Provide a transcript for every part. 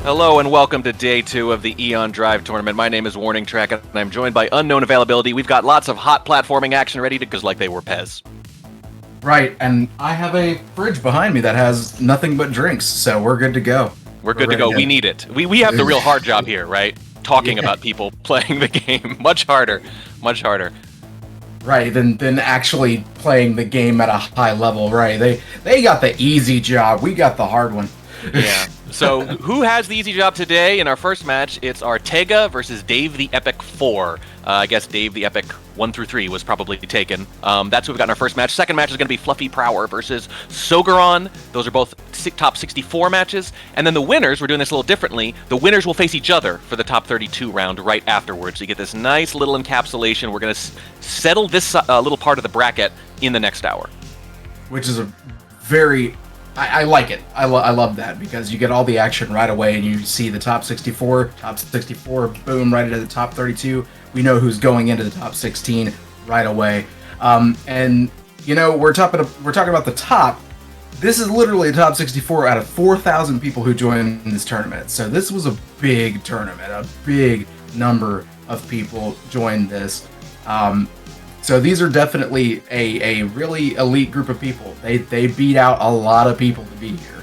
Hello and welcome to day 2 of the Aeon Drive tournament. My name is Warning Track and I'm joined by unknown availability. We've got lots of hot platforming action ready to go like they were Pez. Right, and I have a fridge behind me that has nothing but drinks, so we're good to go. We're good to go. We need it. We have the real hard job here, right? Talking about people playing the game. Much harder. Much harder. Right, than actually playing the game at a high level, right? They got the easy job. We got the hard one. Yeah. So, who has the easy job today? In our first match, it's Artega versus DaveTheEpic04. I guess Dave the Epic 1 through 3 was probably taken. That's what we've got in our first match. Second match is going to be Fluffy Prower versus Sogaron. Those are both top 64 matches. And then the winners, we're doing this a little differently, the winners will face each other for the top 32 round right afterwards. So you get this nice little encapsulation. We're going to settle this little part of the bracket in the next hour. Which is a very... I like it. I love that because you get all the action right away and you see the top 64, boom, right into the top 32. We know who's going into the top 16 right away. And you know, we're talking about the top. This is literally the top 64 out of 4,000 people who joined this tournament. So this was a big tournament. A big number of people joined this. So these are definitely a really elite group of people. They beat out a lot of people to be here.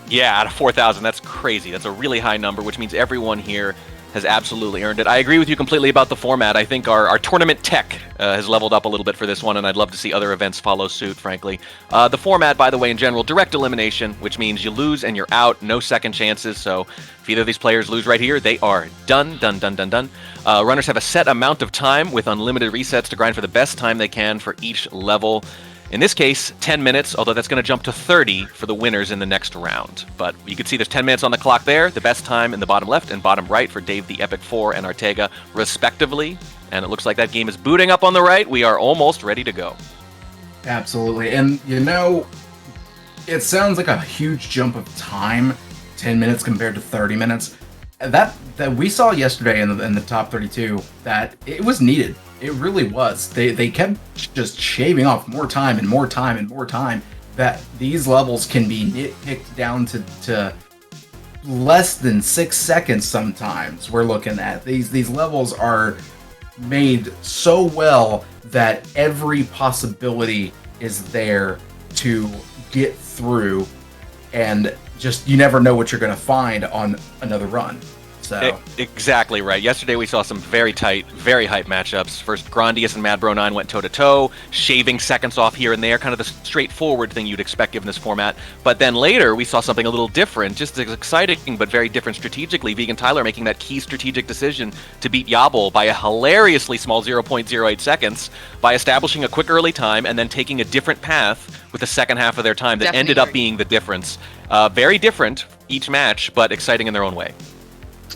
Yeah, out of 4,000, that's crazy. That's a really high number, which means everyone here has absolutely earned it. I agree with you completely about the format. I think our tournament tech has leveled up a little bit for this one, and I'd love to see other events follow suit, frankly. The format, by the way, in general, direct elimination, which means you lose and you're out, no second chances. So if either of these players lose right here, they are done. Runners have a set amount of time with unlimited resets to grind for the best time they can for each level. In this case, 10 minutes, although that's going to jump to 30 for the winners in the next round. But you can see there's 10 minutes on the clock there, the best time in the bottom left and bottom right for DaveTheEpic04 and Artega, respectively. And it looks like that game is booting up on the right. We are almost ready to go. Absolutely. And, you know, it sounds like a huge jump of time, 10 minutes compared to 30 minutes. That we saw yesterday in the top 32, that it was needed. It really was. They kept just shaving off more time and more time and more time, that these levels can be nitpicked down to less than 6 seconds sometimes. We're looking at these levels are made so well that every possibility is there to get through, and just you never know what you're going to find on another run. So. Exactly right. Yesterday we saw some very tight, very hype matchups. First, Grandius and MadBro9 went toe-to-toe, shaving seconds off here and there, kind of the straightforward thing you'd expect given this format. But then later we saw something a little different, just as exciting but very different strategically. Vegan Tyler making that key strategic decision to beat Yabble by a hilariously small 0.08 seconds by establishing a quick early time and then taking a different path with the second half of their time that ended up being the difference. Very different each match, but exciting in their own way.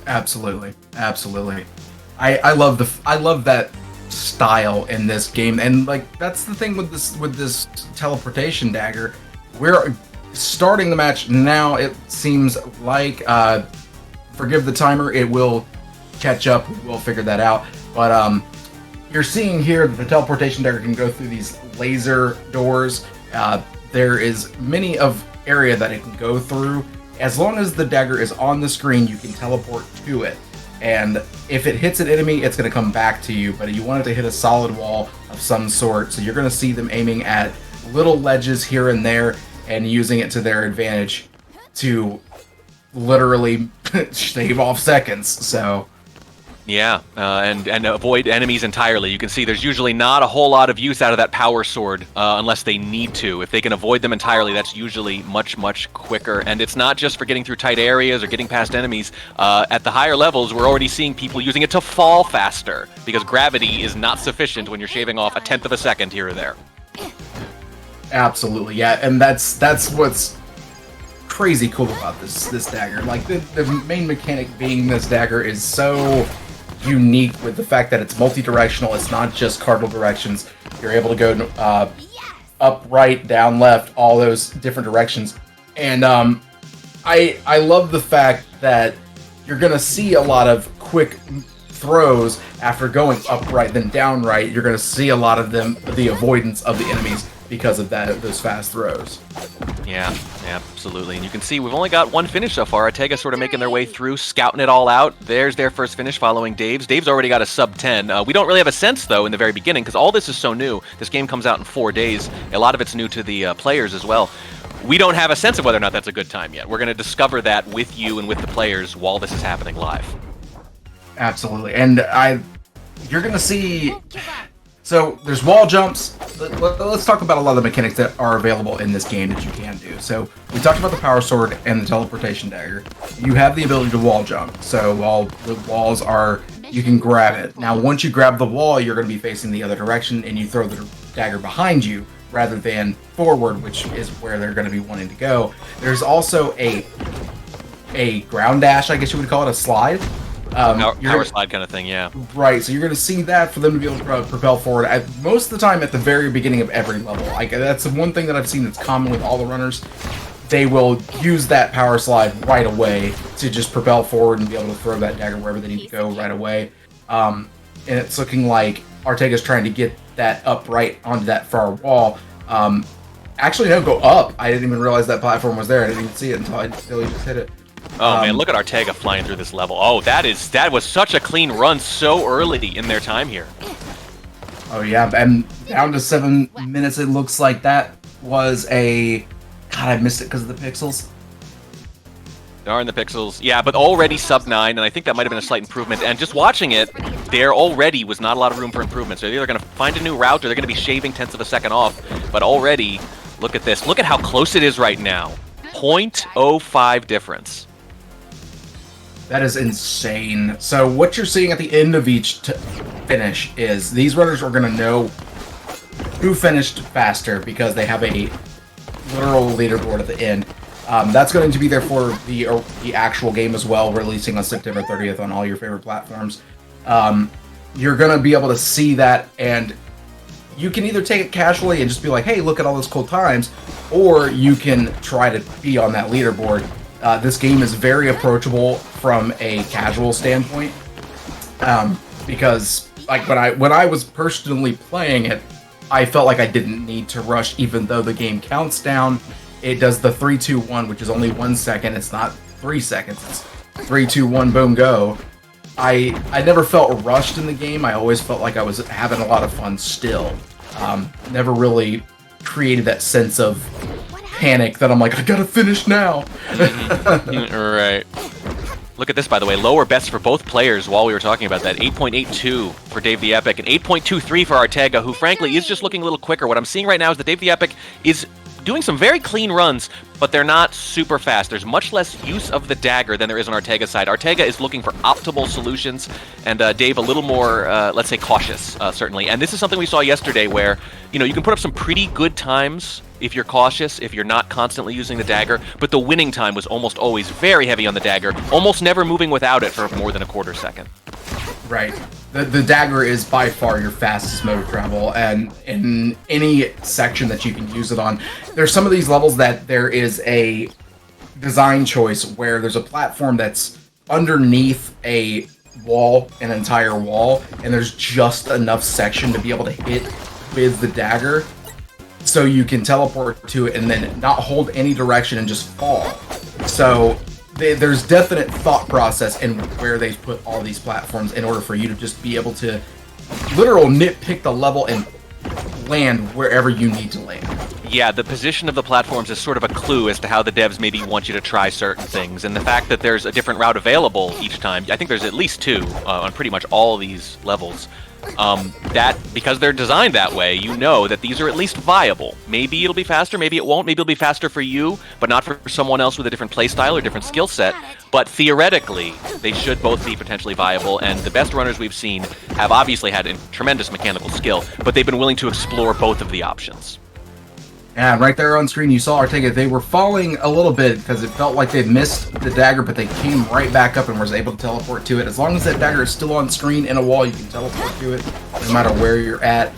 Absolutely. I love that style in this game, and like that's the thing with this teleportation dagger. We're starting the match now. It seems like forgive the timer, it will catch up. We'll figure that out. But you're seeing here that the teleportation dagger can go through these laser doors. There is many of area that it can go through. As long as the dagger is on the screen, you can teleport to it. And if it hits an enemy, it's going to come back to you. But you want it to hit a solid wall of some sort. So you're going to see them aiming at little ledges here and there and using it to their advantage to literally shave off seconds. So... yeah, and avoid enemies entirely. You can see there's usually not a whole lot of use out of that power sword unless they need to. If they can avoid them entirely, that's usually much, much quicker. And it's not just for getting through tight areas or getting past enemies. At the higher levels, we're already seeing people using it to fall faster because gravity is not sufficient when you're shaving off 1/10 of a second here or there. Absolutely, yeah, and that's what's crazy cool about this dagger. Like the main mechanic being this dagger is so unique with the fact that it's multi-directional. It's not just cardinal directions. You're able to go up, right, down, left, all those different directions. And I love the fact that you're gonna see a lot of quick throws after going up right, then down right. You're gonna see a lot of them, the avoidance of the enemies, because of those fast throws. Yeah, absolutely. And you can see we've only got one finish so far. Artega sort of making their way through, scouting it all out. There's their first finish following Dave's. Dave's already got a sub 10. We don't really have a sense, though, in the very beginning, because all this is so new. This game comes out in 4 days. A lot of it's new to the players as well. We don't have a sense of whether or not that's a good time yet. We're going to discover that with you and with the players while this is happening live. Absolutely. And you're going to see... So there's wall jumps. Let's talk about a lot of the mechanics that are available in this game that you can do. So we talked about the power sword and the teleportation dagger. You have the ability to wall jump. So while the walls are, you can grab it. Now once you grab the wall, you're going to be facing the other direction and you throw the dagger behind you rather than forward, which is where they're going to be wanting to go. There's also a ground dash, I guess you would call it, a slide. Power slide kind of thing, yeah. Right, so you're going to see that for them to be able to propel forward most of the time at the very beginning of every level. That's the one thing that I've seen that's common with all the runners. They will use that power slide right away to just propel forward and be able to throw that dagger wherever they need to go right away. And it's looking like Artega's trying to get that up right onto that far wall. Actually, no, go up. I didn't even realize that platform was there. I didn't even see it until he just hit it. Oh man, look at Artega flying through this level. Oh, that was such a clean run so early in their time here. Oh yeah, and down to 7 minutes. It looks like that was a... God, I missed it because of the pixels. Darn the pixels. Yeah, but already sub 9, and I think that might have been a slight improvement. And just watching it, there already was not a lot of room for improvement. So they're either going to find a new route or they're going to be shaving tenths of a second off. But already, look at this. Look at how close it is right now. 0.05 difference. That is insane. So what you're seeing at the end of each finish is these runners are going to know who finished faster because they have a literal leaderboard at the end. That's going to be there for the actual game as well, releasing on September 30th on all your favorite platforms. You're going to be able to see that, and you can either take it casually and just be like, hey, look at all those cool times, or you can try to be on that leaderboard. This game is very approachable from a casual standpoint, because like when I was personally playing it, I felt like I didn't need to rush, even though the game counts down. It does the 3, 2, 1, which is only 1 second. It's not 3 seconds. It's 3, 2, 1, boom, go. I never felt rushed in the game. I always felt like I was having a lot of fun still. Never really created that sense of panic that I'm like, I gotta finish now. Right. Look at this, by the way. Lower bets for both players while we were talking about that. 8.82 for Dave the Epic and 8.23 for Artega, who frankly is just looking a little quicker. What I'm seeing right now is that Dave the Epic is doing some very clean runs, but they're not super fast. There's much less use of the dagger than there is on Artega's side. Artega is looking for optimal solutions, and Dave a little more, let's say, cautious, certainly. And this is something we saw yesterday where, you know, you can put up some pretty good times if you're cautious, if you're not constantly using the dagger, but the winning time was almost always very heavy on the dagger, almost never moving without it for more than a quarter second. Right. The dagger is by far your fastest mode of travel, and in any section that you can use it on. There's some of these levels that there is a design choice where there's a platform that's underneath a wall, an entire wall, and there's just enough section to be able to hit with the dagger so you can teleport to it and then not hold any direction and just fall. So there's definite thought process in where they've put all these platforms in order for you to just be able to literal nitpick the level and land wherever you need to land. Yeah, the position of the platforms is sort of a clue as to how the devs maybe want you to try certain things, and the fact that there's a different route available each time. I think there's at least 2 on pretty much all these levels. That, because they're designed that way, you know that these are at least viable. Maybe it'll be faster, maybe it won't, maybe it'll be faster for you, but not for someone else with a different playstyle or different skill set. But theoretically, they should both be potentially viable, and the best runners we've seen have obviously had a tremendous mechanical skill, but they've been willing to explore both of the options. And right there on screen, you saw Artega. They were falling a little bit because it felt like they missed the dagger, but they came right back up and was able to teleport to it. As long as that dagger is still on screen in a wall, you can teleport to it no matter where you're at.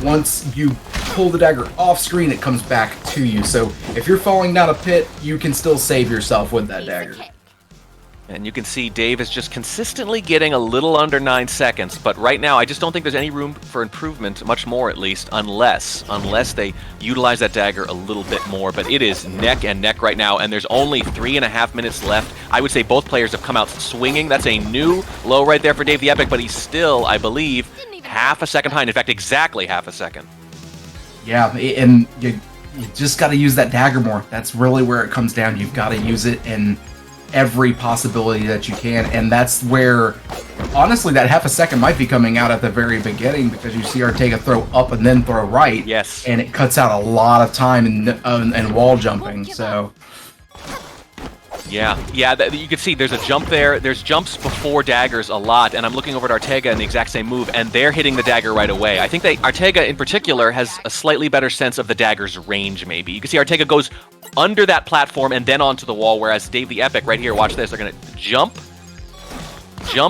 Once you pull the dagger off screen, it comes back to you. So if you're falling down a pit, you can still save yourself with that dagger. And you can see Dave is just consistently getting a little under 9 seconds, but right now I just don't think there's any room for improvement, much more at least, unless they utilize that dagger a little bit more. But it is neck and neck right now, and there's only 3.5 minutes left. I would say both players have come out swinging. That's a new low right there for Dave the Epic, but he's still, I believe, half a second behind. In fact, exactly half a second. Yeah, and you just got to use that dagger more. That's really where it comes down. You've got to use it in every possibility that you can, and that's where, honestly, that half a second might be coming out at the very beginning, because you see Artega throw up and then throw right. Yes. And it cuts out a lot of time in wall jumping, so... Yeah, you can see there's a jump there. There's jumps before daggers a lot, and I'm looking over at Artega in the exact same move, and they're hitting the dagger right away. I think Artega in particular has a slightly better sense of the dagger's range, maybe. You can see Artega goes under that platform and then onto the wall, whereas Dave the Epic, right here, watch this, they're going to jump,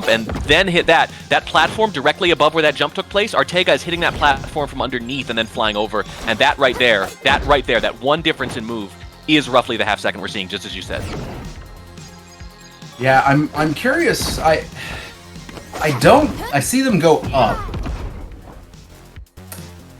and then hit that platform directly above where that jump took place. Artega is hitting that platform from underneath and then flying over, and that right there, that one difference in move is roughly the half second we're seeing, just as you said. Yeah, I'm curious. I see them go up.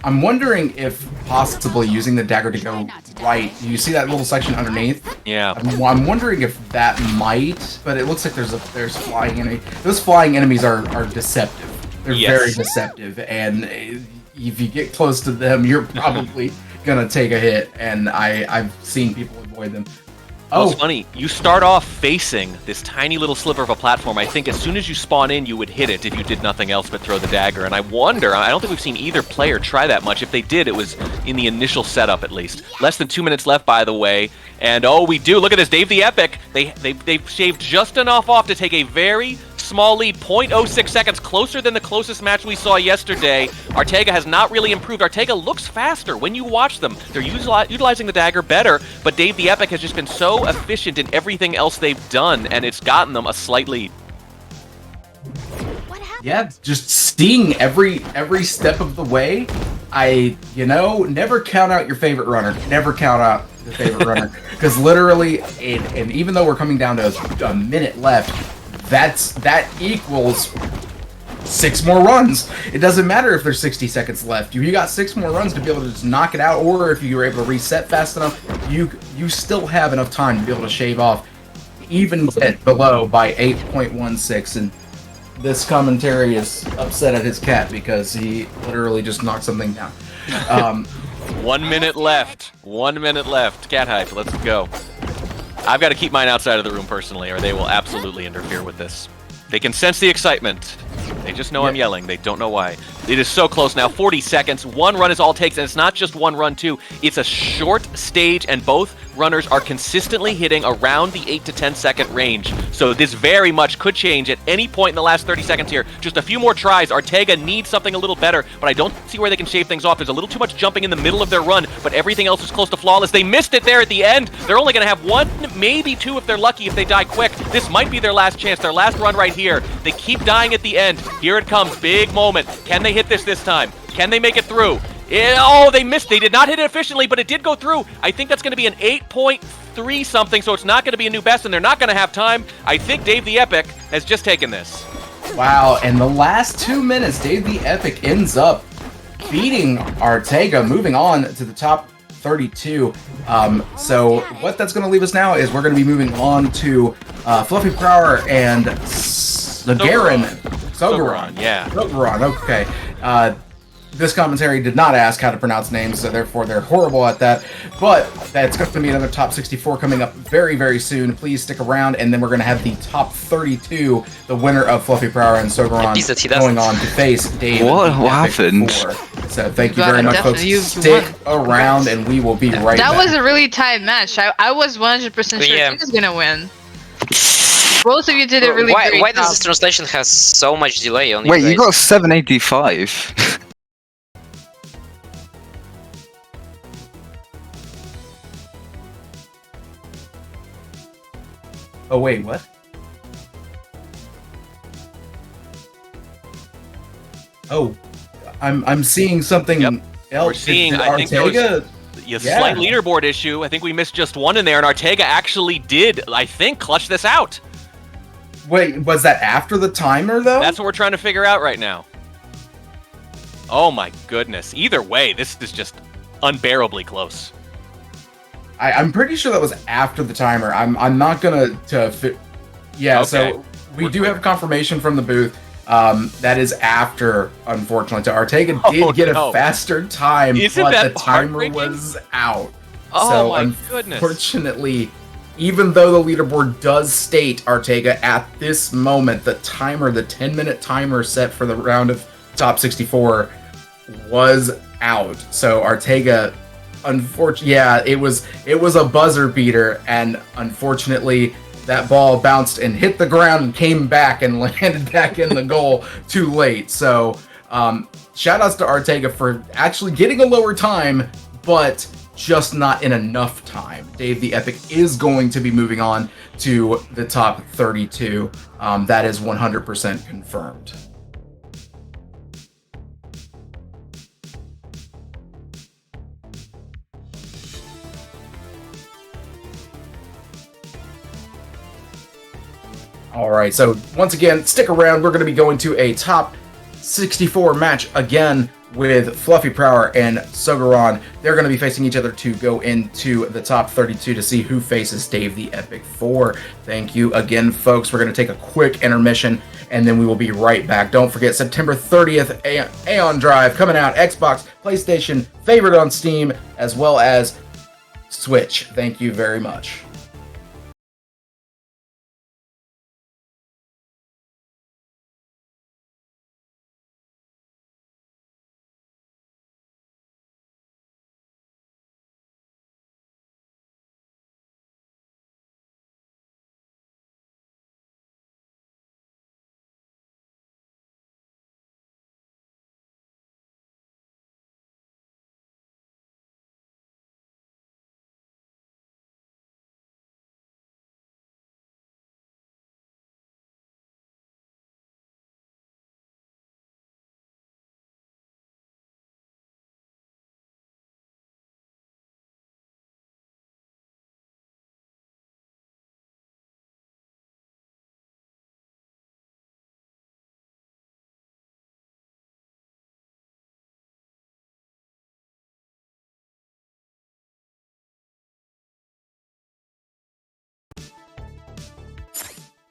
I'm wondering if possibly using the dagger to go right. You see that little section underneath? Yeah. I'm wondering if that might, but it looks like there's flying enemy. Those flying enemies are deceptive. They're very deceptive, and if you get close to them, you're probably gonna take a hit. And I've seen people avoid them. Well, it's funny. You start off facing this tiny little sliver of a platform. I think as soon as you spawn in, you would hit it if you did nothing else but throw the dagger. And I wonder, I don't think we've seen either player try that much. If they did, it was in the initial setup at least. Less than 2 minutes left, by the way. And oh, we do. Look at this. Dave the Epic. They've shaved just enough off to take a very small lead, 0.06 seconds, closer than the closest match we saw yesterday. Artega has not really improved. Artega looks faster when you watch them. They're utilizing the dagger better, but Dave the Epic has just been so efficient in everything else they've done, and it's gotten them a slight lead. Yeah, just seeing every step of the way. Never count out your favorite runner. Never count out your favorite runner, because literally, and even though we're coming down to a minute left, that equals 6 more runs. It doesn't matter if there's 60 seconds left. You got 6 more runs to be able to just knock it out, or if you were able to reset fast enough, you still have enough time to be able to shave off, even get below by 8.16. And this commentary is upset at his cat because he literally just knocked something down. 1 minute left. 1 minute left. Cat hype. Let's go. I've got to keep mine outside of the room personally, or they will absolutely interfere with this. They can sense the excitement. They just know I'm yelling. They don't know why. It is so close now. 40 seconds. 1 run is all it takes, and it's not just 1 run, too. It's a short stage, and both runners are consistently hitting around the 8 to 10 second range. So this very much could change at any point in the last 30 seconds here. Just a few more tries. Artega needs something a little better, but I don't see where they can shave things off. There's a little too much jumping in the middle of their run, but everything else is close to flawless. They missed it there at the end. They're only going to have 1, maybe 2 if they're lucky, if they die quick. This might be their last chance, their last run right here. They keep dying at the end. Here it comes. Big moment. Can they hit this time? Can they make it through? Oh, they missed. They did not hit it efficiently, but it did go through. I think that's going to be an 8.3 something, so it's not going to be a new best, and they're not going to have time. I think Dave the Epic has just taken this. Wow, and the last 2 minutes, Dave the Epic ends up beating Artega, moving on to the top 32. So what that's going to leave us now is we're going to be moving on to Fluffy Prower and the Garen. Sogeron. Yeah. Sogeron, okay. This commentary did not ask how to pronounce names, so therefore they're horrible at that. But that's going to be another top 64 coming up very, very soon. Please stick around, and then we're going to have the top 32, the winner of Fluffy Prower and Sogeron, going on to face Dave. What happened? So thank you very much, folks. Stick around, and we will be right back. That was a really tight match. I was 100% sure he was going to win. Both of you did a really great job. Why does this translation have so much delay on it? Wait, you got 785. Oh wait, what? Oh, I'm seeing something else. We're seeing, I think there was a slight leaderboard issue. I think we missed just one in there, and Artega actually did, I think, clutch this out. Wait, was that after the timer though? That's what we're trying to figure out right now. Oh my goodness. Either way, this is just unbearably close. I'm pretty sure that was after the timer. I'm not gonna yeah. Okay. So we do have confirmation from the booth. That is after, unfortunately. So Artega did get a faster time, but the timer was out. Oh so my goodness. Unfortunately, even though the leaderboard does state Artega at this moment, the 10-minute timer set for the round of top 64 was out. So Artega, unfortunately, yeah, it was a buzzer beater, and unfortunately, that ball bounced and hit the ground and came back and landed back in the goal too late. So, shout outs to Artega for actually getting a lower time, but just not in enough time. Dave the Epic is going to be moving on to the top 32. That is 100% confirmed. All right, so once again, stick around. We're going to be going to a top 64 match again with Fluffy Prower and Sogaron. They're going to be facing each other to go into the top 32 to see who faces Dave the Epic 04. Thank you again, folks. We're going to take a quick intermission, and then we will be right back. Don't forget, September 30th, Aeon Drive coming out, Xbox, PlayStation, favorite on Steam, as well as Switch. Thank you very much.